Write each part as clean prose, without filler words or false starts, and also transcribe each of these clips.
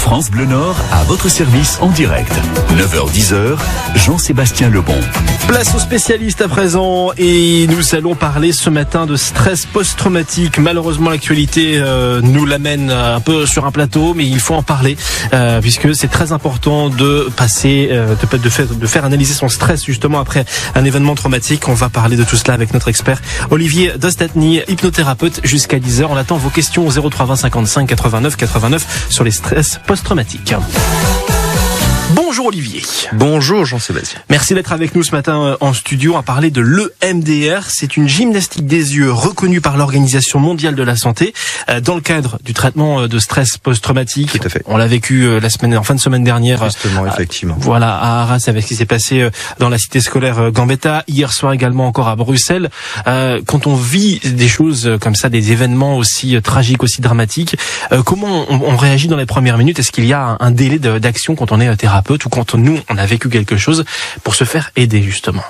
France Bleu Nord, à votre service en direct. 9h-10h, Jean-Sébastien Lebon. Place aux spécialistes à présent et nous allons parler ce matin de stress post-traumatique. Malheureusement, l'actualité nous l'amène un peu sur un plateau, mais il faut en parler puisque c'est très important de passer, de faire analyser son stress justement après un événement traumatique. On va parler de tout cela avec notre expert Olivier Dostatny, hypnothérapeute, jusqu'à 10h. On attend vos questions au 03 20 55 89 89 sur les stress post-traumatiques. Bonjour Olivier. Bonjour Jean-Sébastien. Merci d'être avec nous ce matin en studio. On va parler de l'EMDR. C'est une gymnastique des yeux reconnue par l'Organisation mondiale de la santé dans le cadre du traitement de stress post-traumatique. Tout à fait. On l'a vécu en fin de semaine dernière. Justement, effectivement. Voilà, à Arras avec ce qui s'est passé dans la cité scolaire Gambetta. Hier soir également encore à Bruxelles. Quand on vit des choses comme ça, des événements aussi tragiques, aussi dramatiques, comment on réagit dans les premières minutes? Est-ce qu'il y a un délai d'action quand on est thérapeute ou quand nous, on a vécu quelque chose pour se faire aider, justement?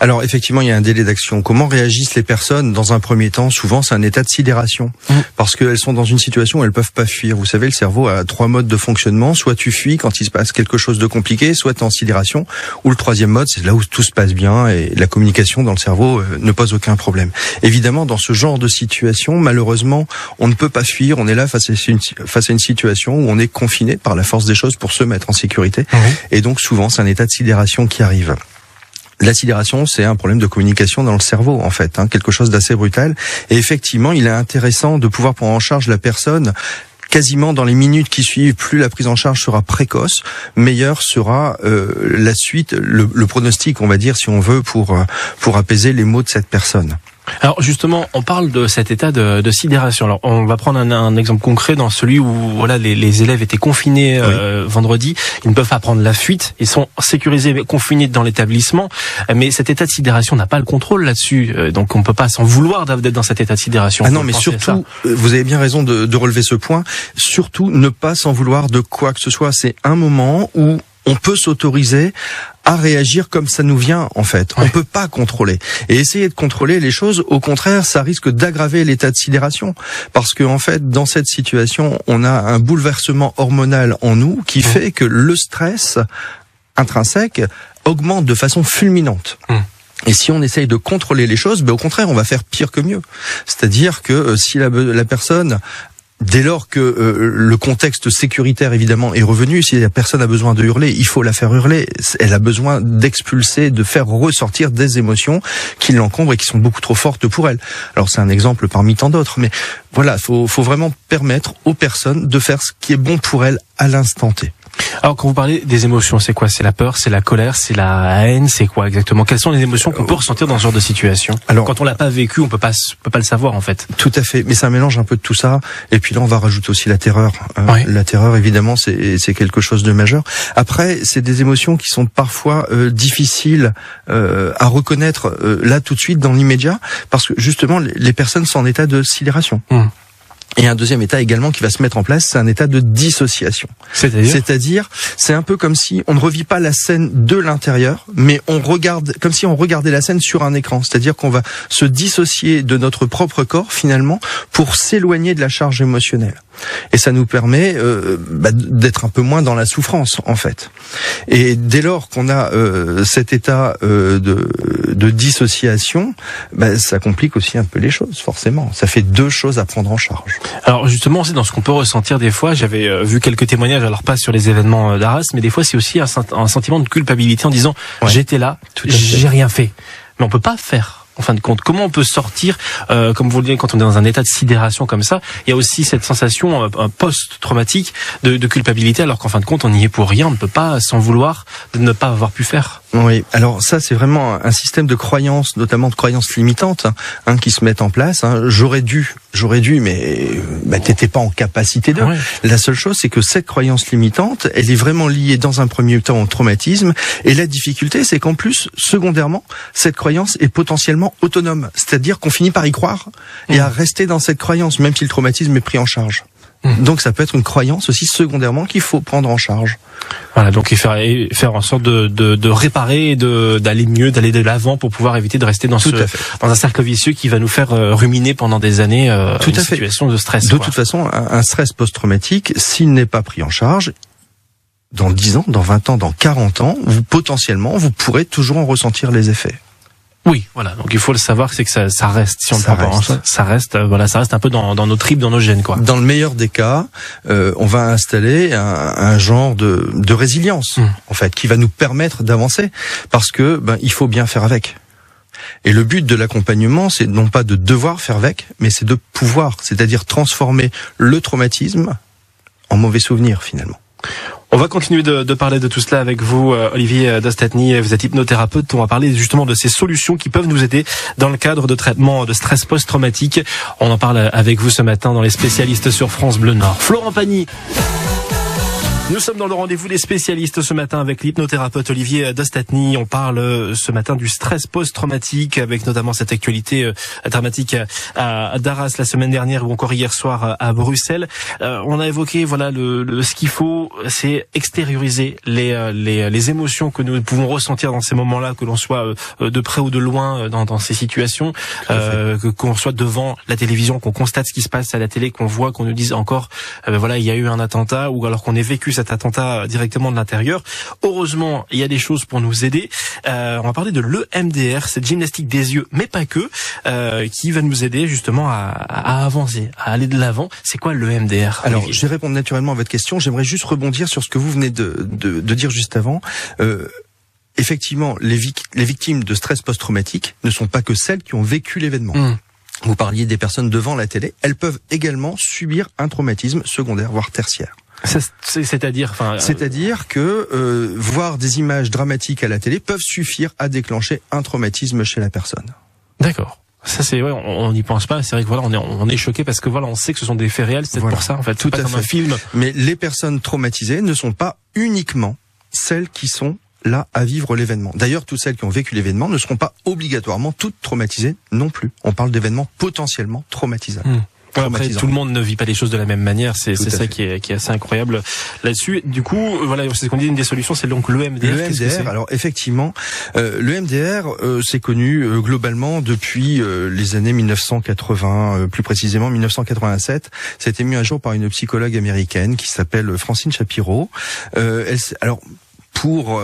Alors, effectivement, il y a un délai d'action. Comment réagissent les personnes? Dans un premier temps, souvent, c'est un état de sidération. Parce qu'elles sont dans une situation où elles peuvent pas fuir. Vous savez, le cerveau a 3 modes de fonctionnement. Soit tu fuis quand il se passe quelque chose de compliqué, soit tu es en sidération. Ou le 3e mode, c'est là où tout se passe bien et la communication dans le cerveau ne pose aucun problème. Évidemment, dans ce genre de situation, malheureusement, on ne peut pas fuir. On est là face à une situation où on est confiné par la force des choses pour se mettre en sécurité. Et donc, souvent, c'est un état de sidération qui arrive. La sidération, c'est un problème de communication dans le cerveau, en fait, quelque chose d'assez brutal. Et effectivement, il est intéressant de pouvoir prendre en charge la personne quasiment dans les minutes qui suivent. Plus la prise en charge sera précoce, meilleure sera la suite, le pronostic, on va dire, si on veut, pour apaiser les maux de cette personne. Alors justement, on parle de cet état de sidération. Alors on va prendre un exemple concret dans celui où voilà les élèves étaient confinés vendredi. Ils ne peuvent pas prendre la fuite. Ils sont sécurisés, confinés dans l'établissement. Mais cet état de sidération n'a pas le contrôle là-dessus. Donc on peut pas s'en vouloir d'être dans cet état de sidération. Ah non, mais surtout, vous avez bien raison de relever ce point. Surtout, ne pas s'en vouloir de quoi que ce soit. C'est un moment où on peut s'autoriser à réagir comme ça nous vient, en fait. On peut pas contrôler. Et essayer de contrôler les choses, au contraire, ça risque d'aggraver l'état de sidération. Parce que, en fait, dans cette situation, on a un bouleversement hormonal en nous qui fait que le stress intrinsèque augmente de façon fulminante. Et si on essaye de contrôler les choses, au contraire, on va faire pire que mieux. C'est-à-dire que si la personne, dès lors que le contexte sécuritaire, évidemment, est revenu, si la personne a besoin de hurler, il faut la faire hurler. Elle a besoin d'expulser, de faire ressortir des émotions qui l'encombrent et qui sont beaucoup trop fortes pour elle. Alors c'est un exemple parmi tant d'autres, mais voilà, faut vraiment permettre aux personnes de faire ce qui est bon pour elles à l'instant T. Alors quand vous parlez des émotions, c'est quoi? C'est la peur, c'est la colère, c'est la haine, c'est quoi exactement? Quelles sont les émotions qu'on peut ressentir dans ce genre de situation? Alors quand on l'a pas vécu, on peut pas le savoir en fait. Tout à fait, mais c'est un mélange un peu de tout ça. Et puis là, on va rajouter aussi la terreur. La terreur, évidemment, c'est quelque chose de majeur. Après, c'est des émotions qui sont parfois difficiles à reconnaître là tout de suite dans l'immédiat, parce que justement, les personnes sont en état de sidération. Et un deuxième état également qui va se mettre en place, c'est un état de dissociation. C'est-à-dire, c'est un peu comme si on ne revit pas la scène de l'intérieur, mais on regarde, comme si on regardait la scène sur un écran. C'est-à-dire qu'on va se dissocier de notre propre corps, finalement, pour s'éloigner de la charge émotionnelle. Et ça nous permet d'être un peu moins dans la souffrance, en fait. Et dès lors qu'on a cet état de dissociation, ça complique aussi un peu les choses, forcément. Ça fait 2 choses à prendre en charge. Alors justement, c'est dans ce qu'on peut ressentir des fois. J'avais vu quelques témoignages, alors pas sur les événements d'Arras, mais des fois c'est aussi un sentiment de culpabilité en disant j'étais là, j'ai rien fait. Mais on peut pas faire. En fin de compte, comment on peut sortir, comme vous le dites, quand on est dans un état de sidération comme ça, il y a aussi cette sensation post-traumatique de culpabilité, alors qu'en fin de compte, on n'y est pour rien, on ne peut pas s'en vouloir de ne pas avoir pu faire. Oui, alors ça c'est vraiment un système de croyances, notamment de croyances limitantes, qui se mettent en place. J'aurais dû, mais t'étais pas en capacité de. La seule chose, c'est que cette croyance limitante, elle est vraiment liée dans un premier temps au traumatisme, et la difficulté, c'est qu'en plus, secondairement, cette croyance est potentiellement autonome, c'est-à-dire qu'on finit par y croire et à rester dans cette croyance, même si le traumatisme est pris en charge. Donc ça peut être une croyance aussi secondairement qu'il faut prendre en charge. Voilà, donc faire en sorte de réparer et d'aller mieux, d'aller de l'avant pour pouvoir éviter de rester dans un cercle vicieux qui va nous faire ruminer pendant des années une situation de stress. De toute façon, un stress post-traumatique, s'il n'est pas pris en charge, dans 10 ans, dans 20 ans, dans 40 ans, potentiellement, vous pourrez toujours en ressentir les effets. Oui, voilà. Donc il faut le savoir, c'est que ça reste. Si on ne prend pas, ça reste un peu dans nos tripes, dans nos gènes, quoi. Dans le meilleur des cas, on va installer un genre de résilience, en fait, qui va nous permettre d'avancer, parce que il faut bien faire avec. Et le but de l'accompagnement, c'est non pas de devoir faire avec, mais c'est de pouvoir, c'est-à-dire transformer le traumatisme en mauvais souvenir, finalement. On va continuer de parler de tout cela avec vous, Olivier Dostatny. Vous êtes hypnothérapeute. On va parler justement de ces solutions qui peuvent nous aider dans le cadre de traitement de stress post-traumatique. On en parle avec vous ce matin dans les spécialistes sur France Bleu Nord. Florent Pagny. Nous sommes dans le rendez-vous des spécialistes ce matin avec l'hypnothérapeute Olivier Dostatny. On parle ce matin du stress post-traumatique avec notamment cette actualité dramatique à Daras la semaine dernière ou encore hier soir à Bruxelles. On a évoqué ce qu'il faut, c'est extérioriser les émotions que nous pouvons ressentir dans ces moments-là, que l'on soit de près ou de loin dans ces situations, qu'on soit devant la télévision, qu'on constate ce qui se passe à la télé, qu'on voit, qu'on nous dise encore il y a eu un attentat, ou alors qu'on ait vécu cet attentat directement de l'intérieur. Heureusement, il y a des choses pour nous aider. On va parler de l'EMDR, cette gymnastique des yeux, mais pas que, qui va nous aider justement à avancer, à aller de l'avant. C'est quoi l'EMDR? Alors, je vais répondre naturellement à votre question. J'aimerais juste rebondir sur ce que vous venez de dire juste avant. Effectivement, les victimes de stress post-traumatique ne sont pas que celles qui ont vécu l'événement. Vous parliez des personnes devant la télé. Elles peuvent également subir un traumatisme secondaire, voire tertiaire. C'est-à-dire que voir des images dramatiques à la télé peuvent suffire à déclencher un traumatisme chez la personne. D'accord. Ça on n'y pense pas. C'est vrai que on est choqué parce que on sait que ce sont des faits réels. C'est pour ça en fait. Tout à fait. Comme un film. Mais les personnes traumatisées ne sont pas uniquement celles qui sont là à vivre l'événement. D'ailleurs, toutes celles qui ont vécu l'événement ne seront pas obligatoirement toutes traumatisées non plus. On parle d'événements potentiellement traumatisables. Après, tout le monde ne vit pas les choses de la même manière. C'est ça qui est assez incroyable là-dessus. Du coup, c'est ce qu'on dit, une des solutions, c'est donc l'EMDR. L'EMDR, alors effectivement, l'EMDR, c'est connu globalement depuis les années 1980, plus précisément 1987. Ça a été mis à jour par une psychologue américaine qui s'appelle Francine Shapiro. Pour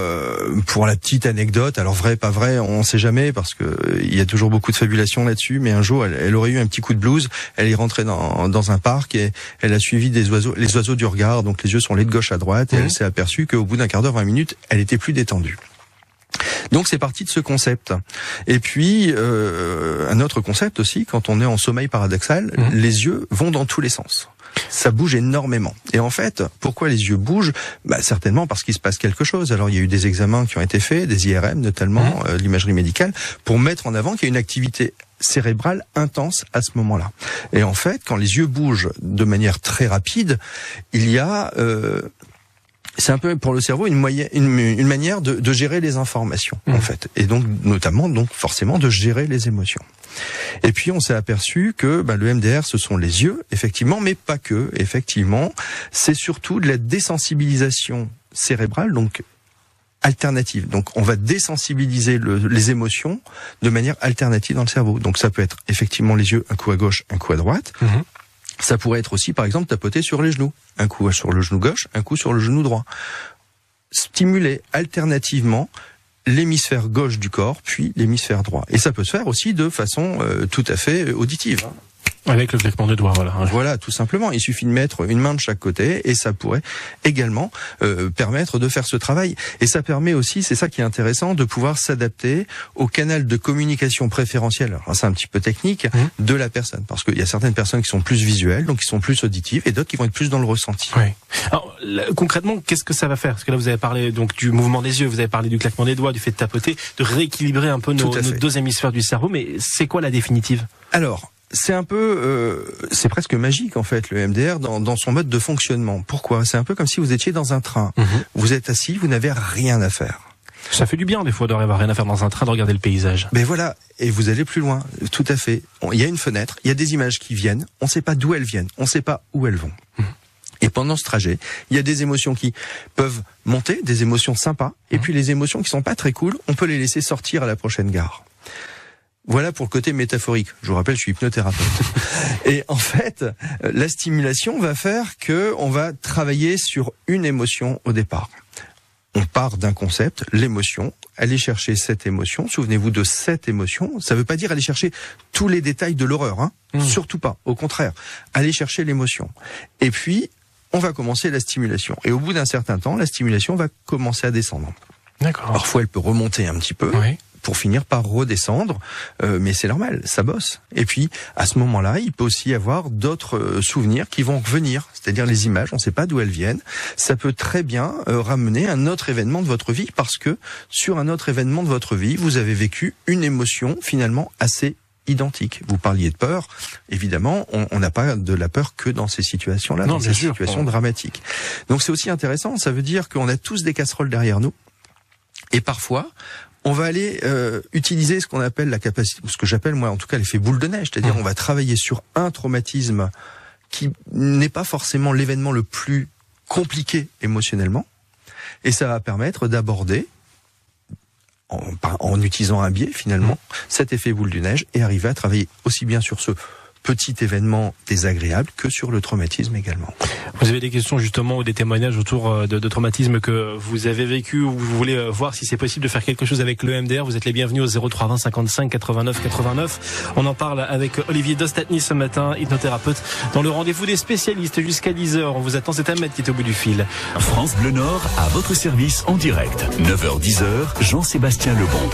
la petite anecdote, alors vrai, pas vrai, on sait jamais parce que il y a toujours beaucoup de fabulation là-dessus, mais un jour elle aurait eu un petit coup de blues, elle est rentrée dans un parc et elle a suivi les oiseaux du regard, donc les yeux sont allés de gauche à droite et elle s'est aperçue qu'au bout d'un quart d'heure, 20 minutes, elle était plus détendue. Donc c'est parti de ce concept. Et puis un autre concept aussi, quand on est en sommeil paradoxal, les yeux vont dans tous les sens. Ça bouge énormément. Et en fait, pourquoi les yeux bougent? Certainement parce qu'il se passe quelque chose. Alors il y a eu des examens qui ont été faits, des IRM notamment, l'imagerie médicale, pour mettre en avant qu'il y a une activité cérébrale intense à ce moment-là. Et en fait, quand les yeux bougent de manière très rapide, il y a c'est un peu pour le cerveau une manière de gérer les informations en fait, et donc notamment forcément de gérer les émotions. Et puis on s'est aperçu que le MDR ce sont les yeux effectivement, mais pas que. Effectivement, c'est surtout de la désensibilisation cérébrale, donc alternative. Donc on va désensibiliser les émotions de manière alternative dans le cerveau. Donc ça peut être effectivement les yeux, un coup à gauche, un coup à droite. Ça pourrait être aussi, par exemple, tapoter sur les genoux. Un coup sur le genou gauche, un coup sur le genou droit. Stimuler alternativement l'hémisphère gauche du corps, puis l'hémisphère droit. Et ça peut se faire aussi de façon tout à fait auditive. Avec le claquement des doigts, voilà. Voilà, tout simplement. Il suffit de mettre une main de chaque côté et ça pourrait également permettre de faire ce travail. Et ça permet aussi, c'est ça qui est intéressant, de pouvoir s'adapter au canal de communication préférentiel. Alors c'est un petit peu technique de la personne, parce qu'il y a certaines personnes qui sont plus visuelles, donc qui sont plus auditives, et d'autres qui vont être plus dans le ressenti. Oui. Alors concrètement, qu'est-ce que ça va faire? Parce que là, vous avez parlé donc du mouvement des yeux, vous avez parlé du claquement des doigts, du fait de tapoter, de rééquilibrer un peu nos deux hémisphères du cerveau. Mais c'est quoi la définitive? Alors, c'est un peu, c'est presque magique en fait le MDR dans son mode de fonctionnement. Pourquoi? C'est un peu comme si vous étiez dans un train. Vous êtes assis, vous n'avez rien à faire. Ça fait du bien des fois d'avoir rien à faire dans un train, de regarder le paysage. Mais voilà, et vous allez plus loin, tout à fait. Il y a une fenêtre, il y a des images qui viennent, on ne sait pas d'où elles viennent, on ne sait pas où elles vont. Et pendant ce trajet, il y a des émotions qui peuvent monter, des émotions sympas, et puis les émotions qui sont pas très cool, on peut les laisser sortir à la prochaine gare. Voilà pour le côté métaphorique. Je vous rappelle, je suis hypnothérapeute. Et en fait, la stimulation va faire que on va travailler sur une émotion au départ. On part d'un concept, l'émotion, aller chercher cette émotion, souvenez-vous de cette émotion, ça veut pas dire aller chercher tous les détails de l'horreur, hein. Surtout pas, au contraire, aller chercher l'émotion. Et puis, on va commencer la stimulation. Et au bout d'un certain temps, la stimulation va commencer à descendre. D'accord. Parfois, elle peut remonter un petit peu. Oui. Pour finir par redescendre, mais c'est normal, ça bosse. Et puis, à ce moment-là, il peut aussi y avoir d'autres souvenirs qui vont revenir, c'est-à-dire les images, on ne sait pas d'où elles viennent. Ça peut très bien ramener un autre événement de votre vie, parce que sur un autre événement de votre vie, vous avez vécu une émotion finalement assez identique. Vous parliez de peur, évidemment, on n'a pas de la peur que dans ces situations-là, dans ces situations dramatiques. Donc c'est aussi intéressant, ça veut dire qu'on a tous des casseroles derrière nous, et parfois, on va aller utiliser ce qu'on appelle la capacité, ou ce que j'appelle moi en tout cas l'effet boule de neige, c'est-à-dire on va travailler sur un traumatisme qui n'est pas forcément l'événement le plus compliqué émotionnellement, et ça va permettre d'aborder en utilisant un biais finalement cet effet boule de neige et arriver à travailler aussi bien sur ce petit événement désagréable que sur le traumatisme également. Vous avez des questions justement ou des témoignages autour de traumatismes que vous avez vécu ou vous voulez voir si c'est possible de faire quelque chose avec le MDR, vous êtes les bienvenus au 03 20 55 89 89. On en parle avec Olivier Dostatny ce matin, hypnothérapeute, dans le rendez-vous des spécialistes jusqu'à 10h. On vous attend, c'est Ahmed qui est au bout du fil. France Bleu Nord à votre service en direct. 9h-10h, Jean-Sébastien Lebon.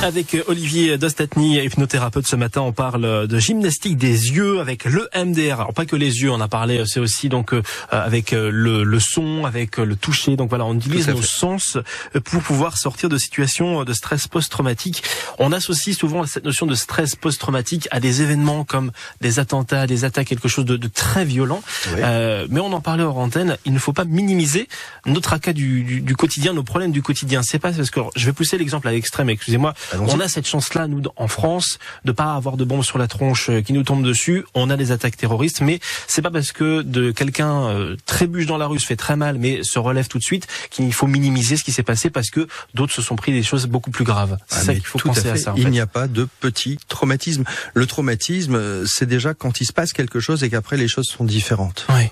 Avec Olivier Dostatny, hypnothérapeute, ce matin, on parle de gymnastique des yeux avec le MDR. Alors pas que les yeux, on a parlé, c'est aussi donc avec le son, avec le toucher. Donc voilà, on utilise nos sens pour pouvoir sortir de situations de stress post-traumatique. On associe souvent cette notion de stress post-traumatique à des événements comme des attentats, des attaques, quelque chose de très violent. Oui. Mais on en parlait hors antenne, il ne faut pas minimiser nos tracas du quotidien, nos problèmes du quotidien. C'est pas parce que je vais pousser l'exemple à l'extrême, excusez-moi. Allons-y. On a cette chance-là, nous, en France, de pas avoir de bombes sur la tronche qui nous tombent dessus. On a des attaques terroristes, mais c'est pas parce que quelqu'un trébuche dans la rue, se fait très mal, mais se relève tout de suite, qu'il faut minimiser ce qui s'est passé parce que d'autres se sont pris des choses beaucoup plus graves. C'est ça qu'il faut penser à ça. Il n'y a pas de petit traumatisme. Le traumatisme, c'est déjà quand il se passe quelque chose et qu'après les choses sont différentes. Oui.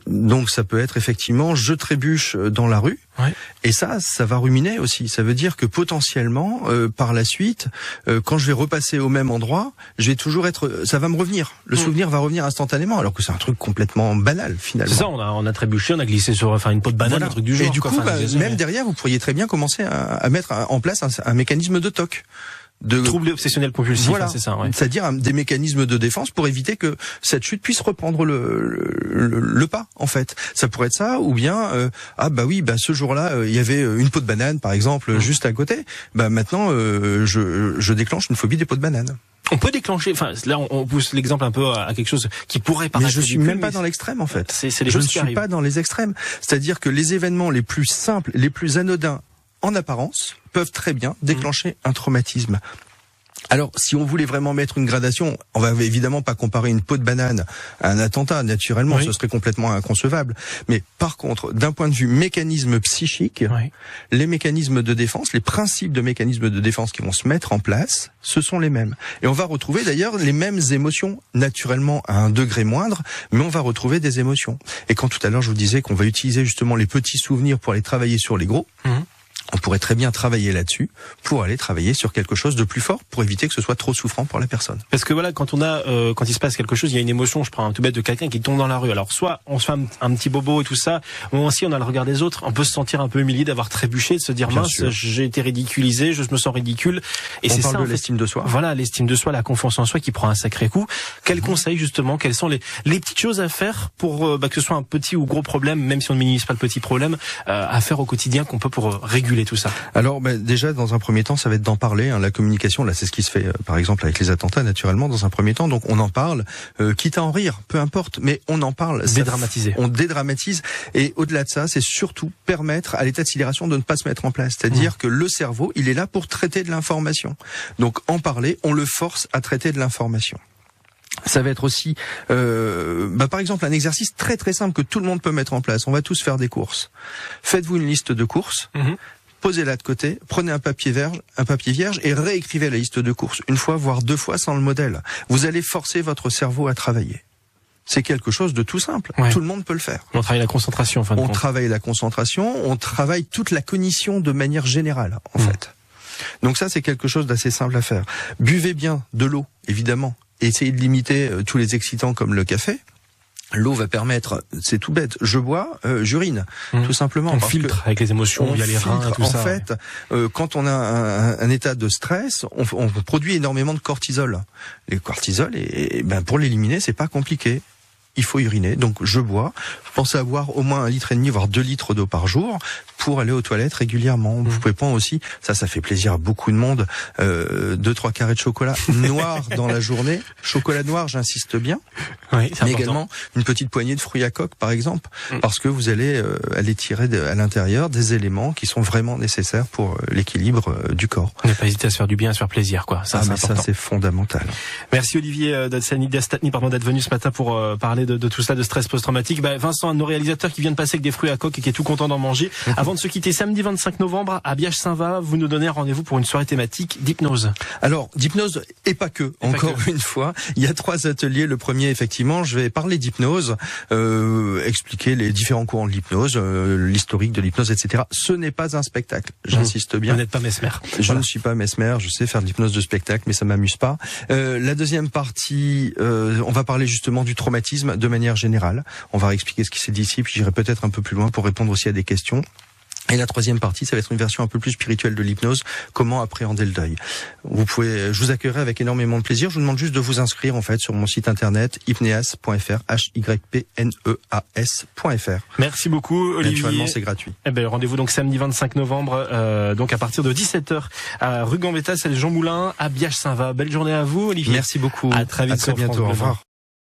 Donc ça peut être effectivement je trébuche dans la rue, et ça va ruminer aussi. Ça veut dire que potentiellement par la suite, quand je vais repasser au même endroit, je vais toujours ça va me revenir. Le souvenir va revenir instantanément, alors que c'est un truc complètement banal finalement. C'est ça, on a trébuché, on a glissé sur une peau de banane, un truc du genre. Et du coup, même derrière, vous pourriez très bien commencer à mettre en place un mécanisme de TOC. Trouble obsessionnel compulsif, voilà. C'est ça. Ouais. C'est-à-dire des mécanismes de défense pour éviter que cette chute puisse reprendre le pas. En fait, ça pourrait être ça, ou bien ce jour-là il y avait une peau de banane par exemple juste à côté. Maintenant je déclenche une phobie des peaux de banane. On peut déclencher, là on pousse l'exemple un peu à quelque chose qui pourrait paraître. Mais je suis même pas dans l'extrême en fait. Je ne suis pas dans les extrêmes. C'est-à-dire que les événements les plus simples, les plus anodins en apparence, peuvent très bien déclencher un traumatisme. Alors, si on voulait vraiment mettre une gradation, on va évidemment pas comparer une peau de banane à un attentat, naturellement, ce serait complètement inconcevable. Mais par contre, d'un point de vue mécanisme psychique, les mécanismes de défense, les principes de mécanismes de défense qui vont se mettre en place, ce sont les mêmes. Et on va retrouver d'ailleurs les mêmes émotions, naturellement à un degré moindre, mais on va retrouver des émotions. Et quand tout à l'heure je vous disais qu'on va utiliser justement les petits souvenirs pour aller travailler sur les gros, on pourrait très bien travailler là-dessus pour aller travailler sur quelque chose de plus fort pour éviter que ce soit trop souffrant pour la personne. Parce que voilà, quand il se passe quelque chose, il y a une émotion, je prends un tout bête de quelqu'un qui tombe dans la rue. Alors soit on se fait un petit bobo et tout ça, ou aussi on a le regard des autres, on peut se sentir un peu humilié d'avoir trébuché, de se dire mince, j'ai été ridiculisé, je me sens ridicule. Et c'est ça, de l'estime de soi. Voilà, l'estime de soi, la confiance en soi qui prend un sacré coup. Quels conseils justement, quelles sont les petites choses à faire pour que ce soit un petit ou gros problème, même si on ne minimise pas le petit problème, à faire au quotidien qu'on peut pour réguler véhiculer tout ça? Alors déjà, dans un premier temps, ça va être d'en parler. La communication, là, c'est ce qui se fait, par exemple, avec les attentats, naturellement, dans un premier temps. Donc on en parle, quitte à en rire, peu importe, mais on en parle. Dédramatiser. On dédramatise. Et au-delà de ça, c'est surtout permettre à l'état de sidération de ne pas se mettre en place. C'est-à-dire que le cerveau, il est là pour traiter de l'information. Donc en parler, on le force à traiter de l'information. Ça va être aussi, par exemple, un exercice très très simple que tout le monde peut mettre en place. On va tous faire des courses. Faites-vous une liste de courses. Posez-la de côté, prenez un papier vierge et réécrivez la liste de courses. Une fois, voire 2 fois sans le modèle. Vous allez forcer votre cerveau à travailler. C'est quelque chose de tout simple. Ouais. Tout le monde peut le faire. On travaille la concentration, en fin de compte. On travaille la concentration, on travaille toute la cognition de manière générale, en fait. Donc ça, c'est quelque chose d'assez simple à faire. Buvez bien de l'eau, évidemment. Et essayez de limiter tous les excitants comme le café. L'eau va permettre, c'est tout bête, je bois, j'urine, tout simplement. On filtre avec les émotions, via les reins, tout ça. En fait, quand on a un état de stress, on produit énormément de cortisol. Le cortisol, pour l'éliminer, c'est pas compliqué. Il faut uriner, donc je bois. Pensez à boire au moins 1,5 litre, voire 2 litres d'eau par jour pour aller aux toilettes régulièrement. Vous pouvez prendre aussi, ça fait plaisir à beaucoup de monde, 2-3 carrés de chocolat noir dans la journée. Chocolat noir, j'insiste bien. Oui, mais également une petite poignée de fruits à coque, par exemple, parce que vous allez aller tirer à l'intérieur des éléments qui sont vraiment nécessaires pour l'équilibre du corps. On n'a pas hésité à se faire du bien, à se faire plaisir, quoi. Ça, c'est fondamental. Merci Olivier Dastatny d'être venu ce matin pour parler de tout ça, de stress post-traumatique. Vincent, un de nos réalisateurs qui vient de passer avec des fruits à coque et qui est tout content d'en manger. Avant de se quitter, samedi 25 novembre à Biache-Saint-Va, vous nous donnez rendez-vous pour une soirée thématique d'hypnose. Alors, d'hypnose et pas que, une fois. Il y a 3 ateliers. Le premier, effectivement, je vais parler d'hypnose, expliquer les différents courants de l'hypnose, l'historique de l'hypnose, etc. Ce n'est pas un spectacle, j'insiste bien. Vous n'êtes pas Mesmer. Je ne suis pas Mesmer, je sais faire de l'hypnose de spectacle, mais ça m'amuse pas. La deuxième partie, on va parler justement du traumatisme de manière générale. On va expliquer ce qui s'est dit ici, puis j'irai peut-être un peu plus loin pour répondre aussi à des questions. Et la troisième partie, ça va être une version un peu plus spirituelle de l'hypnose, comment appréhender le deuil. Je vous accueillerai avec énormément de plaisir. Je vous demande juste de vous inscrire en fait sur mon site internet hypneas.fr, hypneas.fr. Merci beaucoup Olivier. Naturellement, c'est gratuit. Rendez-vous donc samedi 25 novembre, donc à partir de 17h à rue Gambetta, c'est le Jean Moulin à Biache-Saint-Va. Belle journée à vous Olivier. Merci beaucoup. À très vite. À très bientôt. Au revoir.